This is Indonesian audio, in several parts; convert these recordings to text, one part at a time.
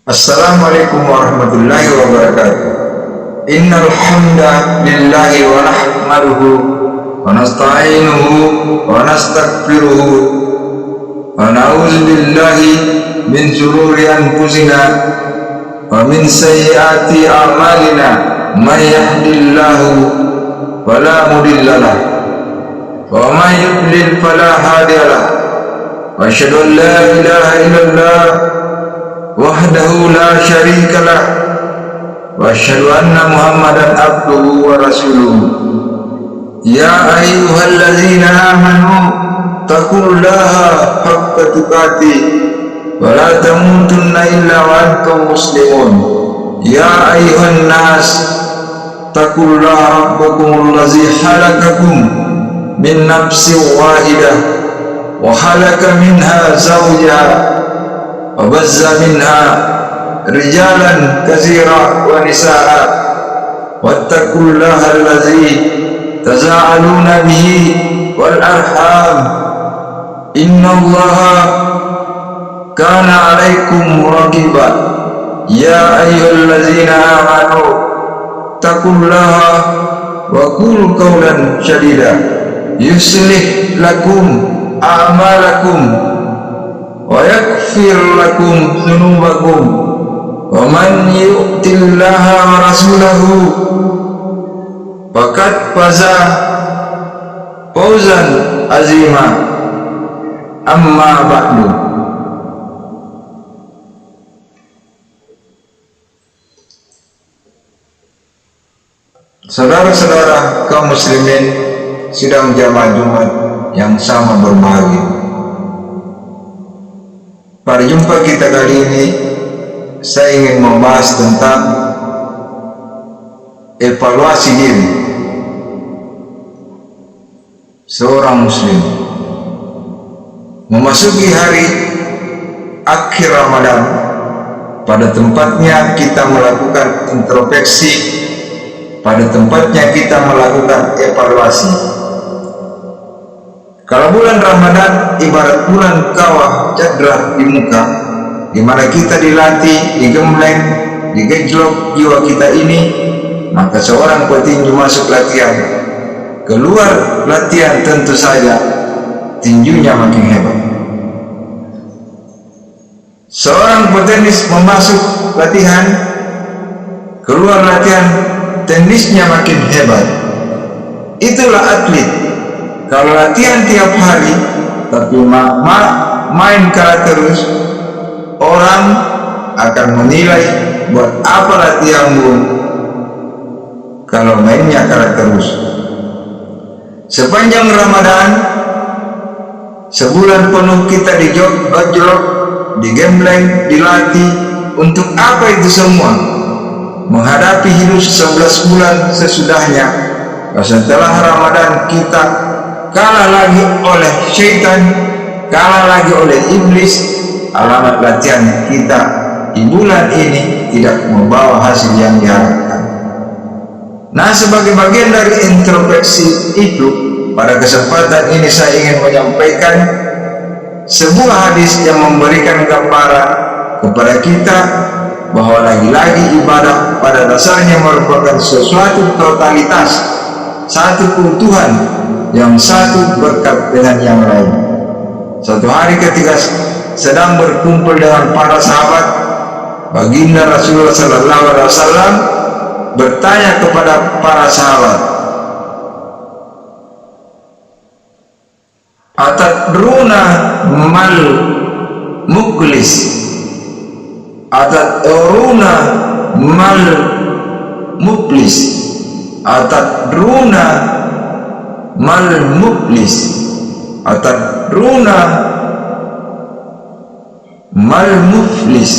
Assalamualaikum warahmatullahi wabarakatuh. Innal hamdalillahi wa nahmaduhu wa nasta'inuhu wa nastaghfiruhu wa na'udzu billahi min shururi anfusina wa min sayyiati a'malina. May yahdihillahu fala mudilla lahu wa may yudlil fala hadiya lahu. Wa asyhadu an la ilaha illallah wahdahu la syarika lah wa asyhadu anna Muhammadan abduhu wa rasuluhu. Ya ayyuhalladzina amanu taqullaha haqqa tuqatih wa la tamutunna illa wa antum muslimun. Ya ayyuhan nas taqullaha rabbakumul ladzi khalaqakum min nafsin wahidah wa khalaqa minha zawjaha وبث منها رجالا كثيرا ونساء واتقوا الله الذي تساءلون به والأرحام إن الله كان عليكم رقيبا. يا أيها الذين آمنوا اتقوا الله وقولوا قولا سديدا يصلح لكم أعمالكم wa yaghfir lakum dzunubakum wa man yu'tillaha wa rasulahu faqad faza fawzan azima. Amma ba'du. Saudara-saudara kaum muslimin sidang jamaah Jumat yang sama berbahagia, pada jumpa kita kali ini saya ingin membahas tentang evaluasi diri seorang muslim memasuki hari akhir Ramadan. Pada tempatnya kita melakukan introspeksi, pada tempatnya kita melakukan evaluasi. Kalau bulan Ramadan ibarat bulan kawah jadrah di muka, di mana kita dilatih, digembleng, digejlok jiwa kita ini, maka seorang petinju masuk latihan, keluar latihan tentu saja tinjunya makin hebat. Seorang petenis memasuk latihan, keluar latihan, tenisnya makin hebat. Itulah atlet. Kalau latihan tiap hari tapi main kalah terus, orang akan menilai buat apa latihanmu kalau mainnya kalah terus. Sepanjang Ramadan, sebulan penuh kita dijogok, digembleng, dilatih. Untuk apa itu semua? Menghadapi hidup 11 bulan sesudahnya. Setelah Ramadan kita kalah lagi oleh syaitan, kalah lagi oleh iblis. Alamat latihan kita di bulan ini tidak membawa hasil yang diharapkan. Nah, sebagai bagian dari introspeksi itu, pada kesempatan ini saya ingin menyampaikan sebuah hadis yang memberikan gambaran kepada kita bahwa lagi-lagi ibadah pada dasarnya merupakan sesuatu totalitas, satu keutuhan yang satu berkat dengan yang lain. Suatu hari ketika sedang berkumpul dengan para sahabat, baginda Rasulullah SAW bertanya kepada para sahabat, atadruna mal muklis, atadruna mal muklis, atadruna mal muflis, atadruna mal muflis,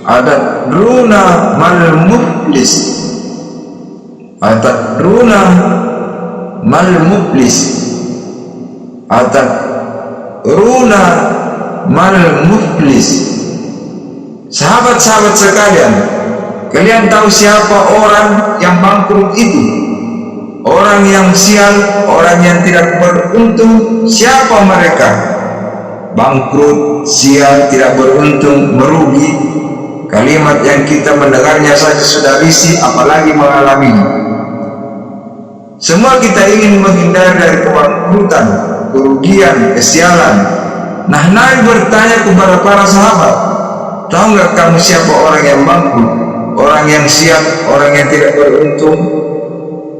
atadruna mal muflis, atadruna mal muflis, atadruna mal muflis. Sahabat-sahabat sekalian, kalian tahu siapa orang yang bangkrut itu? orang yang sial, orang yang tidak beruntung. Siapa mereka? Bangkrut, sial, tidak beruntung, merugi. Kalimat yang kita mendengarnya saja sudah risih, apalagi mengalaminya. Semua kita ingin menghindari dari kebangkrutan, kerugian, kesialan. Nah, Nabi bertanya kepada para sahabat, tahu nggak kamu siapa orang yang bangkrut, orang yang sial, orang yang tidak beruntung?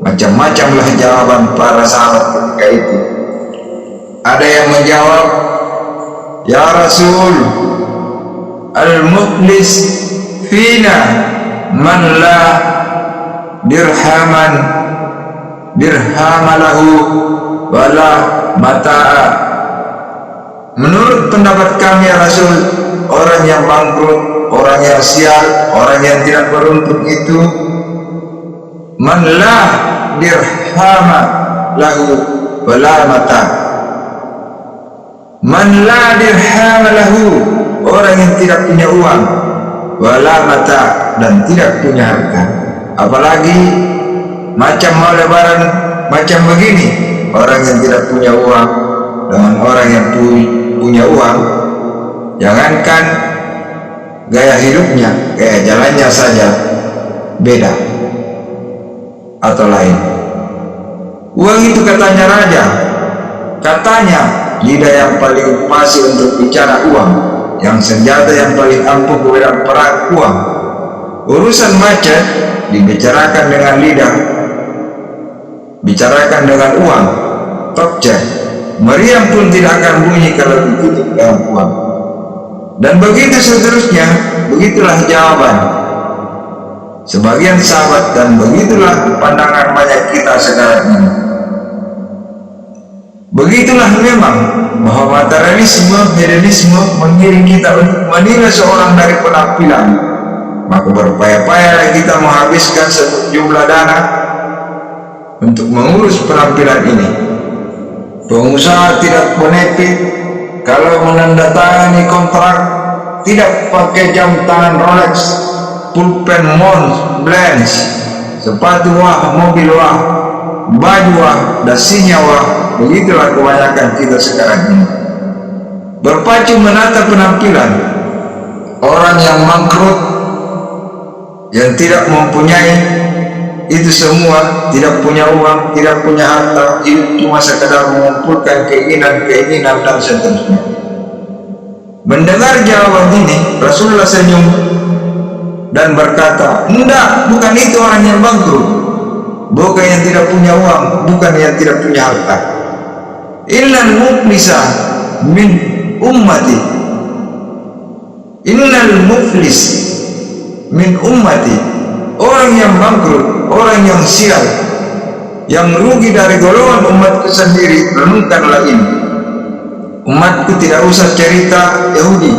Macam-macamlah jawaban para sahabat ketika itu. Ada yang menjawab, ya Rasul, al-muflis fina man la dirhamalahu wala mata'a. Menurut pendapat kami ya Rasul, orang yang bangkrut, orang yang sial, orang yang tidak beruntung itu man la dirhama lahu wala mata. Man la dirhama lahu, orang yang tidak punya uang, wala mata, dan tidak punya harta. Apalagi macam mau lebaran macam begini, orang yang tidak punya uang dengan orang yang punya uang, jangankan gaya hidupnya, gaya jalannya saja beda atau lain. Uang itu katanya raja, katanya lidah yang paling fasih untuk bicara uang, yang senjata yang paling ampuh kepada perang uang. Urusan macet dibicarakan dengan lidah, bicarakan dengan uang, tokcek, meriam pun tidak akan bunyi kalau ditutup dengan uang. Dan begitu seterusnya, begitulah jawaban sebagian sahabat, dan begitulah pandangan banyak kita sekarang ini. Begitulah memang bahwa materialisme, hedonisme mengiring kita untuk menilai seorang dari penampilan. Maka berupaya-upaya kita menghabiskan sejumlah dana untuk mengurus penampilan ini. Pengusaha tidak benefit kalau menandatangani kontrak tidak pakai jam tangan Rolex, pulpen Montblanc, sepatu wah, mobil wah, baju wah, dasinya wah. Begitulah kebanyakan kita sekarang ini, berpacu menata penampilan. Orang yang bangkrut, yang tidak mempunyai itu semua, tidak punya uang, tidak punya harta, hidup cuma sekedar mengumpulkan keinginan-keinginan dan seterusnya. Mendengar jawaban ini, Rasulullah senyum dan berkata, enggak, bukan itu orang yang bangkrut, bukan yang tidak punya uang, bukan yang tidak punya harta. Innal muflisa min ummati, innal muflis min ummati, orang yang bangkrut, orang yang sial, yang rugi dari golongan umatku sendiri. Renungkanlah ini. Umatku tidak usah cerita Yahudi,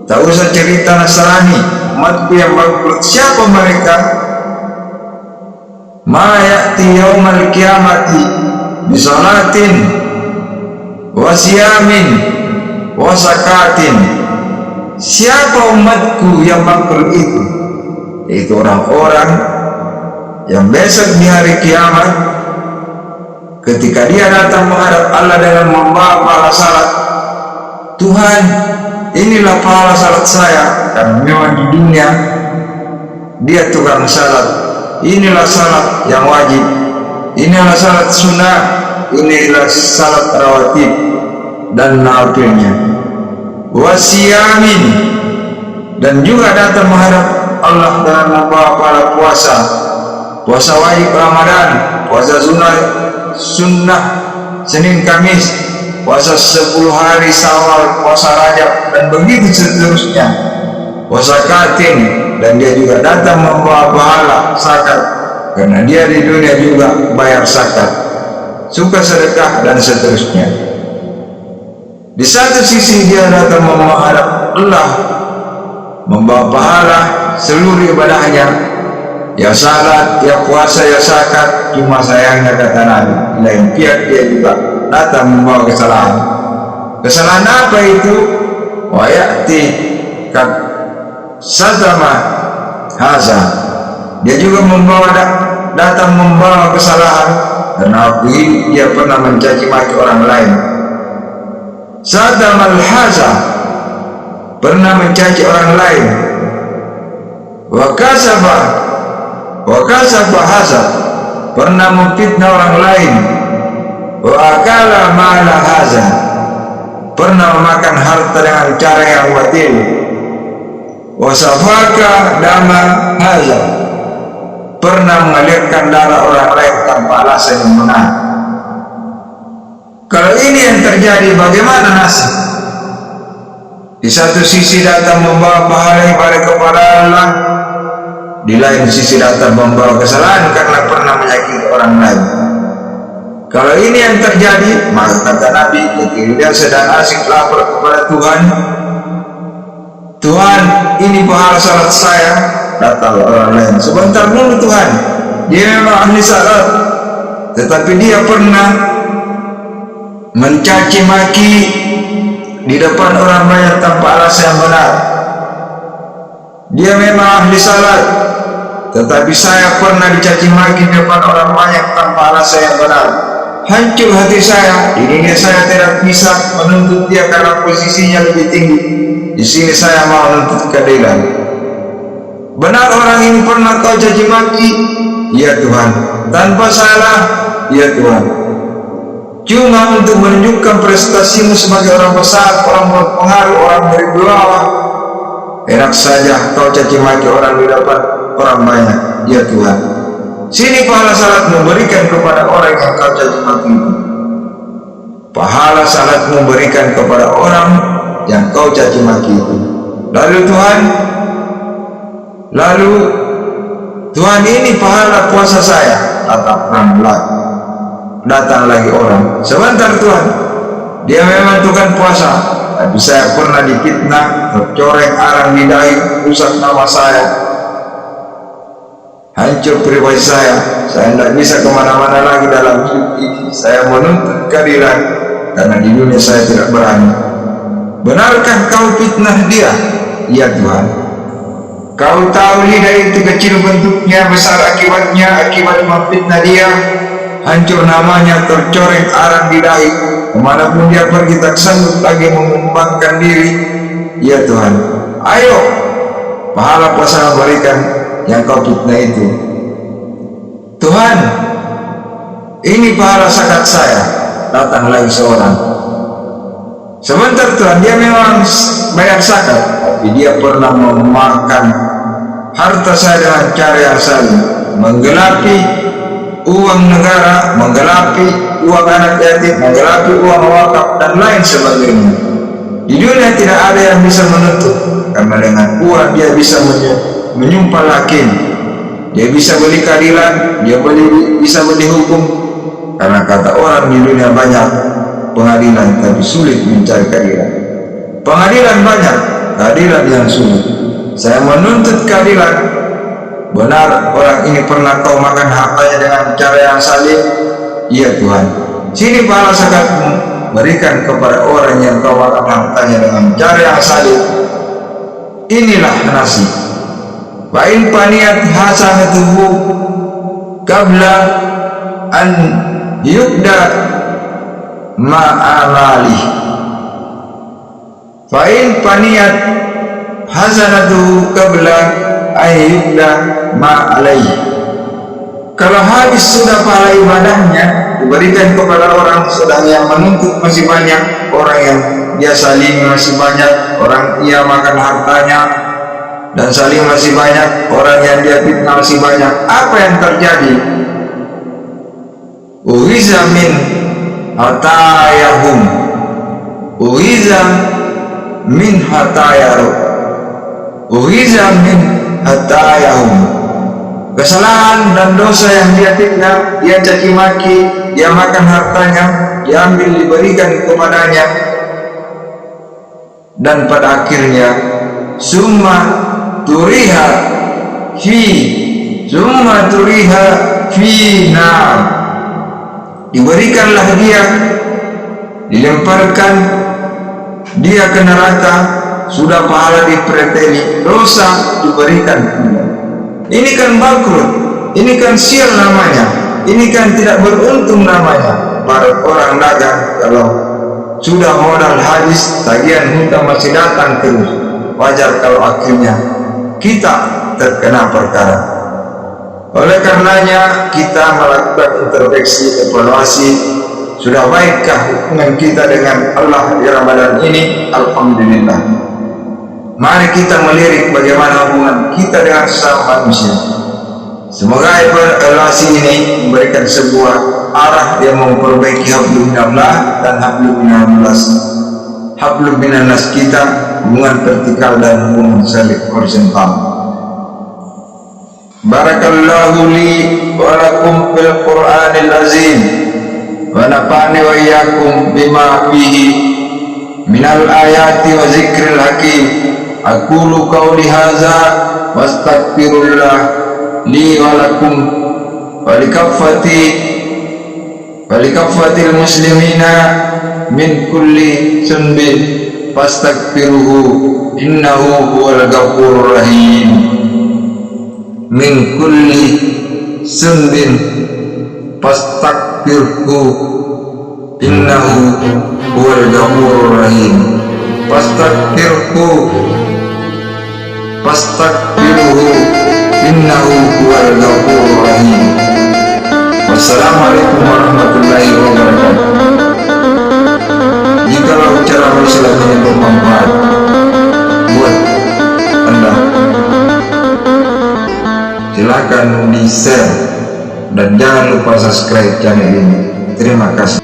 tak usah cerita Nasrani. Umatku yang bangkrut, siapa mereka? Ma ya'ti yaumal qiyamati bisalatin wa siyamin wa zakatin. Siapa umatku yang bangkrut itu? Yaitu orang-orang yang besok di hari kiamat, ketika dia datang menghadap Allah dengan membawa pahala salat, Tuhan, inilah pahala salat saya, karena memang di dunia dia tukang salat. Inilah salat yang wajib, inilah salat sunnah, inilah salat rawatib dan nafilnya. Wasiyamin, dan juga datang menghadap Allah dengan membawa pahala puasa, puasa wajib Ramadan, puasa sunnah Senin Kamis, puasa 10 hari Syawal, puasa Rajab, dan begitu seterusnya. Puasa katin, dan dia juga datang membawa pahala zakat, karena dia di dunia juga bayar zakat, suka sedekah dan seterusnya. Di satu sisi dia datang menghadap Allah, membawa pahala seluruh ibadahnya, ya salat, ya puasa, ya zakat. Cuma sayangnya kata Nabi, lain pihak dia juga datang membawa kesalahan. Kesalahan apa itu? Wa ya'ti kat satama haza, dia juga membawa datang membawa kesalahan, karena waktu hidup dia pernah mencaci maki orang lain. Sadamal haza, pernah mencaci orang lain. Wa kasaba haza, pernah memfitnah orang lain. Wa akala mala haza, pernah memakan harta dengan cara yang batil. Wa safaka dama haza, pernah mengalirkan darah orang lain tanpa alasan yang benar. Kalau ini yang terjadi, bagaimana nasib? Di satu sisi datang membawa pahala ibadah kepada Allah, di lain sisi datang membawa kesalahan karena pernah menyakiti orang lain. Kalau ini yang terjadi, maka kata Nabi, ketika dia sedang asik lapor kepada Tuhan, Tuhan, ini pahala salat saya. Datang orang lain, sebentar dulu Tuhan, dia memang ahli salat, tetapi dia pernah mencaci maki di depan orang banyak tanpa alasan yang benar. Dia memang ahli salat, tetapi saya pernah dicaci maki di depan orang banyak tanpa alasan yang benar. Hancur hati saya. Di dunia saya tidak bisa menuntut dia karena posisinya lebih tinggi. Di sini saya mau menuntut keadilan. Benar orang ini pernah kau caci maki? Ya Tuhan. Tanpa salah? Ya Tuhan. Cuma untuk menunjukkan prestasimu sebagai orang besar, orang berpengaruh, orang berwibawa. Enak saja kau caci maki orang di depan orang banyak. Ya Tuhan, sini pahala salatmu berikan kepada orang yang kau caci maki. Pahala salatmu berikan kepada orang yang kau caci maki itu. Lalu Tuhan, ini pahala puasa saya. Datang lagi orang, sebentar Tuhan, dia memang tukang puasa, tapi saya pernah difitnah, tercoreng arang di dahi, rusak nama saya, hancur pribadi saya tidak bisa kemana-mana lagi dalam hidup ini. Saya menuntut keadilan karena di dunia saya tidak berani. Benarkah kau fitnah dia? Ya Tuhan, kau tahu lidah itu kecil bentuknya, besar akibatnya, akibat memfitnah dia. Hancur namanya, tercoreng arang di dahi, kemanapun dia pergi tak sanggup lagi mengembangkan diri. Ya Tuhan, ayo pahala puasa berikan yang kau fitnah itu. Tuhan, ini pahala zakat saya. Datang lagi seorang, sebentar Tuhan, dia memang bayar zakat, tapi dia pernah memakan harta saya dengan cara yang saling, menggelapi uang negara, menggelapi uang anak yatim, menggelapi uang wakaf dan lain sebagainya. Di dunia tidak ada yang bisa menutup, karena dengan uang dia bisa menyumpah hakim, dia bisa beli keadilan, dia bisa beli hukum. Karena kata orang di dunia banyak pengadilan, tapi sulit mencari keadilan. Pengadilan banyak, keadilan yang sulit. Saya menuntut keadilan. Benar orang ini pernah kau makan hartanya dengan cara yang salim? Iya Tuhan, sini pahala zakatmu berikan kepada orang yang kau makan hartanya dengan cara yang salim. Inilah nasib. Wa in paniyat hasanatuhu qabla an yubda ma'amali. Fa in paniyat hasanatuhu qabla ayyubda ma'alai. Kalau habis sudah pahala ibadahnya, diberikan kepada orang sedang yang menuntut masih banyak, orang yang dia saling masih banyak, orang ia makan hartanya dan saling masih banyak, orang yang dia fitnah masih banyak. Apa yang terjadi? Uhiza min hatayahum, uhiza min hatayaru, uhiza min hatayahum. Kesalahan dan dosa yang dia fitnah, dia caci maki, dia makan hartanya, diambil diberikan kepadanya, dan pada akhirnya summa turiha fi nar, diberikanlah dia, dilemparkan dia ke neraka. Sudah pahala dipreteli, dosa diberikan. Ini kan bangkrut. ini kan sial namanya, ini kan tidak beruntung namanya. Para orang dagang kalau sudah modal habis, tagihan hutang masih datang terus. Wajar kalau akhirnya kita terkena perkara. Oleh karenanya kita melakukan introspeksi, evaluasi. Sudah baikkah hubungan kita dengan Allah di Ramadan ini? Alhamdulillah. Mari kita melirik bagaimana hubungan kita dengan sesama manusia. Semoga evaluasi ini memberikan sebuah arah yang memperbaiki hablum minallah dan hablum minannas. Hablum minannas kita, hubungan vertikal dan hubungan horizontal. Barakallahu li wa lakum fil Qur'anil azim wa nafa'ani wa iyyakum bima fihi minal ayati wa zikril hakim. Aqulu qawli hadza wa astaghfirullah li wa lakum wa likaffatil muslimina min kulli sunbin fastaghfiruhu innahu huwal ghafurur rahim. Min kulli sunbin fastaghfirhu innahu huwal ghafurur rahim. Fastaghfirhu innahu huwal ghafurur rahim. Wassalamualaikum warahmatullahi wabarakatuh. Jikalau ucapan Islam ini bermanfaat buat Anda, silakan di share dan jangan lupa subscribe channel ini. Terima kasih.